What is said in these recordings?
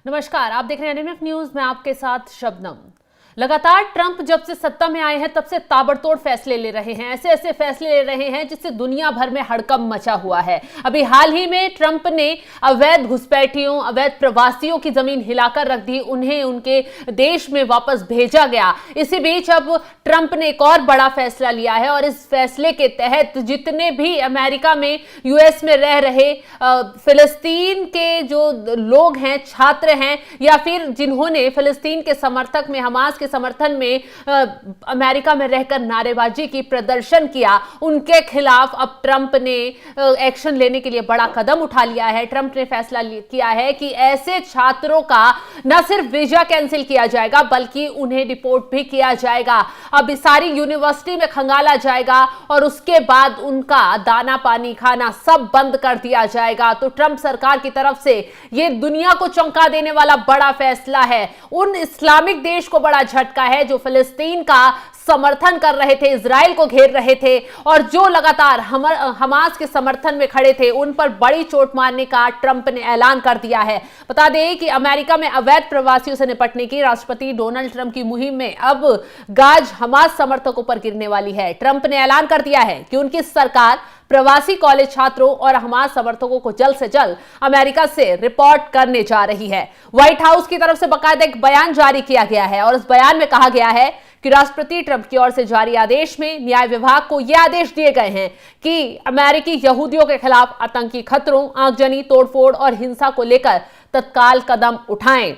नमस्कार, आप देख रहे हैं एनएमएफ न्यूज। मैं आपके साथ शबनम। लगातार ट्रंप जब से सत्ता में आए हैं तब से ताबड़तोड़ फैसले ले रहे हैं, ऐसे ऐसे फैसले ले रहे हैं जिससे दुनिया भर में हड़कंप मचा हुआ है। अभी हाल ही में ट्रंप ने अवैध घुसपैठियों, अवैध प्रवासियों की जमीन हिलाकर रख दी, उन्हें उनके देश में वापस भेजा गया। इसी बीच अब ट्रंप ने एक और बड़ा फैसला लिया है और इस फैसले के तहत जितने भी अमेरिका में, यूएस में रह रहे फिलिस्तीन के जो लोग हैं, छात्र हैं, या फिर जिन्होंने फिलिस्तीन के समर्थक में, हमास समर्थन में अमेरिका में रहकर नारेबाजी की, प्रदर्शन किया, उनके खिलाफ अब ट्रंप ने एक्शन लेने के लिए बड़ा कदम उठा लिया है। ट्रंप ने फैसला किया है कि ऐसे छात्रों का न सिर्फ वीजा कैंसिल किया जाएगा बल्कि उन्हें डिपोर्ट भी किया जाएगा। अब सारी यूनिवर्सिटी में खंगाला जाएगा और उसके बाद उनका दाना पानी खाना सब बंद कर दिया जाएगा। तो ट्रंप सरकार की तरफ से यह दुनिया को चौंका देने वाला बड़ा फैसला है। उन इस्लामिक देश को बड़ा झटका है जो फिलिस्तीन का समर्थन कर रहे थे, इजराइल को घेर रहे थे और जो लगातार हमास के समर्थन में खड़े थे, उन पर बड़ी चोट मारने का ट्रंप ने ऐलान कर दिया है। बता दें कि अमेरिका में अवैध प्रवासियों से निपटने की राष्ट्रपति डोनाल्ड ट्रंप की मुहिम में अब गाज हमास समर्थकों पर गिरने वाली है। ट्रंप ने ऐलान कर दिया है कि उनकी सरकार प्रवासी कॉलेज छात्रों और हमास समर्थकों को जल्द से जल्द अमेरिका से रिपोर्ट करने जा रही है। व्हाइट हाउस की तरफ से बाकायदा एक बयान जारी किया गया है और इस बयान में कहा गया है कि राष्ट्रपति ट्रंप की ओर से जारी आदेश में न्याय विभाग को यह आदेश दिए गए हैं कि अमेरिकी यहूदियों के खिलाफ आतंकी खतरों, आगजनी, तोड़फोड़ और हिंसा को लेकर तत्काल कदम उठाएं।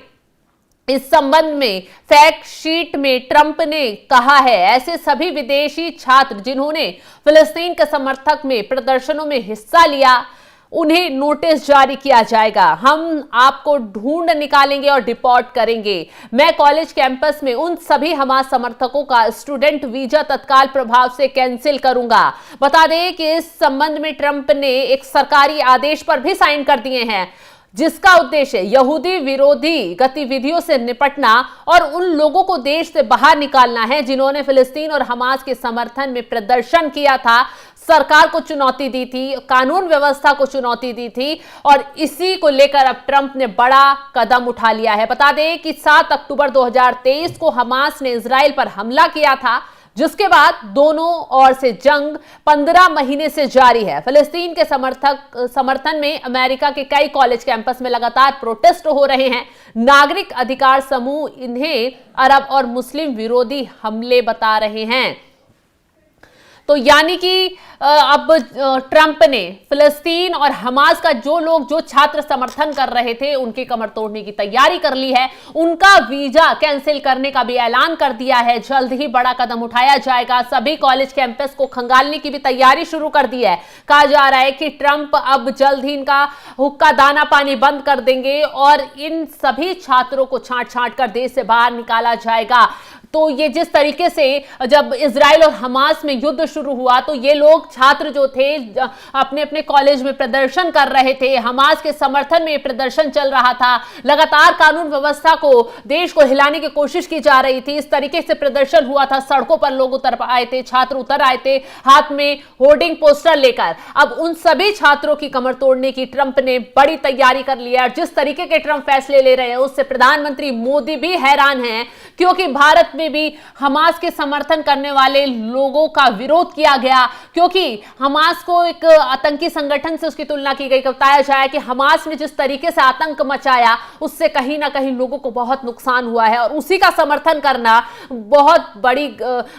इस संबंध में फैक्ट शीट में ट्रंप ने कहा है, ऐसे सभी विदेशी छात्र जिन्होंने फिलिस्तीन के समर्थक में प्रदर्शनों में हिस्सा लिया, उन्हें नोटिस जारी किया जाएगा। हम आपको ढूंढ निकालेंगे और डिपोर्ट करेंगे। मैं कॉलेज कैंपस में उन सभी हमास समर्थकों का स्टूडेंट वीजा तत्काल प्रभाव से कैंसिल करूंगा। बता दें कि इस संबंध में ट्रंप ने एक सरकारी आदेश पर भी साइन कर दिए हैं जिसका उद्देश्य यहूदी विरोधी गतिविधियों से निपटना और उन लोगों को देश से बाहर निकालना है जिन्होंने फिलिस्तीन और हमास के समर्थन में प्रदर्शन किया था, सरकार को चुनौती दी थी, कानून व्यवस्था को चुनौती दी थी और इसी को लेकर अब ट्रंप ने बड़ा कदम उठा लिया है। बता दें कि 7 अक्टूबर 2023 को हमास ने इजराइल पर हमला किया था, जिसके बाद दोनों ओर से जंग 15 महीने से जारी है। फिलिस्तीन के समर्थन में अमेरिका के कई कॉलेज कैंपस में लगातार प्रोटेस्ट हो रहे हैं। नागरिक अधिकार समूह इन्हें अरब और मुस्लिम विरोधी हमले बता रहे हैं। तो यानी कि अब ट्रंप ने फिलिस्तीन और हमास का जो छात्र समर्थन कर रहे थे उनकी कमर तोड़ने की तैयारी कर ली है। उनका वीजा कैंसिल करने का भी ऐलान कर दिया है। जल्द ही बड़ा कदम उठाया जाएगा। सभी कॉलेज कैंपस को खंगालने की भी तैयारी शुरू कर दी है। कहा जा रहा है कि ट्रंप अब जल्द ही इनका हुक्का दाना पानी बंद कर देंगे और इन सभी छात्रों को छांट छांट कर देश से बाहर निकाला जाएगा। तो ये जिस तरीके से जब इजराइल और हमास में युद्ध शुरू हुआ तो ये लोग छात्र जो थे अपने अपने कॉलेज में प्रदर्शन कर रहे थे, हमास के समर्थन में प्रदर्शन चल रहा था, लगातार कानून व्यवस्था को, देश को हिलाने की कोशिश की जा रही थी। इस तरीके से प्रदर्शन हुआ था, सड़कों पर लोग उतर आए थे, छात्र उतर आए थे हाथ में होर्डिंग पोस्टर लेकर। अब उन सभी छात्रों की कमर तोड़ने की ट्रंप ने बड़ी तैयारी कर ली है। जिस तरीके के ट्रंप फैसले ले रहे हैं उससे प्रधानमंत्री मोदी भी हैरान हैं, क्योंकि भारत में भी हमास के समर्थन करने वाले लोगों का विरोध किया गया, क्योंकि हमास को एक आतंकी संगठन से उसकी तुलना की गई। बताया जाए कि हमास ने जिस तरीके से आतंक मचाया उससे कहीं ना कहीं लोगों को बहुत नुकसान हुआ है और उसी का समर्थन करना बहुत बड़ी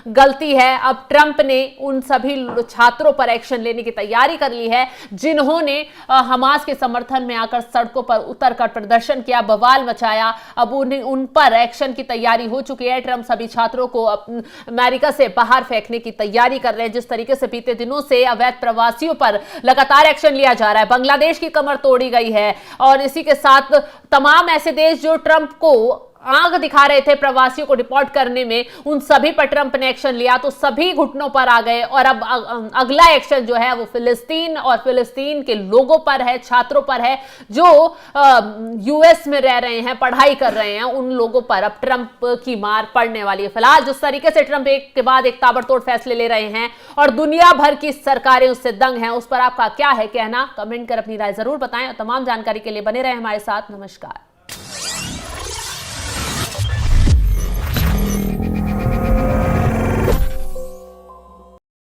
गलती है। अब ट्रंप ने उन सभी छात्रों पर एक्शन लेने की तैयारी कर ली है जिन्होंने हमास के समर्थन में आकर सड़कों पर उतरकर प्रदर्शन किया, बवाल मचाया। अब उन पर एक्शन की तैयारी हो चुकी है। ट्रंप सभी छात्रों को अमेरिका से बाहर फेंकने की तैयारी कर रहे हैं। जिस तरीके से बीते दिनों से अवैध प्रवासियों पर लगातार एक्शन लिया जा रहा है, बांग्लादेश की कमर तोड़ी गई है और इसी के साथ तमाम ऐसे देश जो ट्रंप को आग दिखा रहे थे प्रवासियों को डिपोर्ट करने में, उन सभी पर ट्रंप ने एक्शन लिया तो सभी घुटनों पर आ गए और अब अगला एक्शन जो है वो फिलिस्तीन और फिलिस्तीन के लोगों पर है, छात्रों पर है जो यूएस में रह रहे हैं, पढ़ाई कर रहे हैं, उन लोगों पर अब ट्रंप की मार पड़ने वाली है। फिलहाल जिस तरीके से ट्रंप एक के बाद एक ताबड़तोड़ फैसले ले रहे हैं और दुनिया भर की सरकारें उससे दंग हैं, उस पर आपका क्या है कहना, कमेंट कर अपनी राय जरूर बताएं और तमाम जानकारी के लिए बने रहें हमारे साथ। नमस्कार।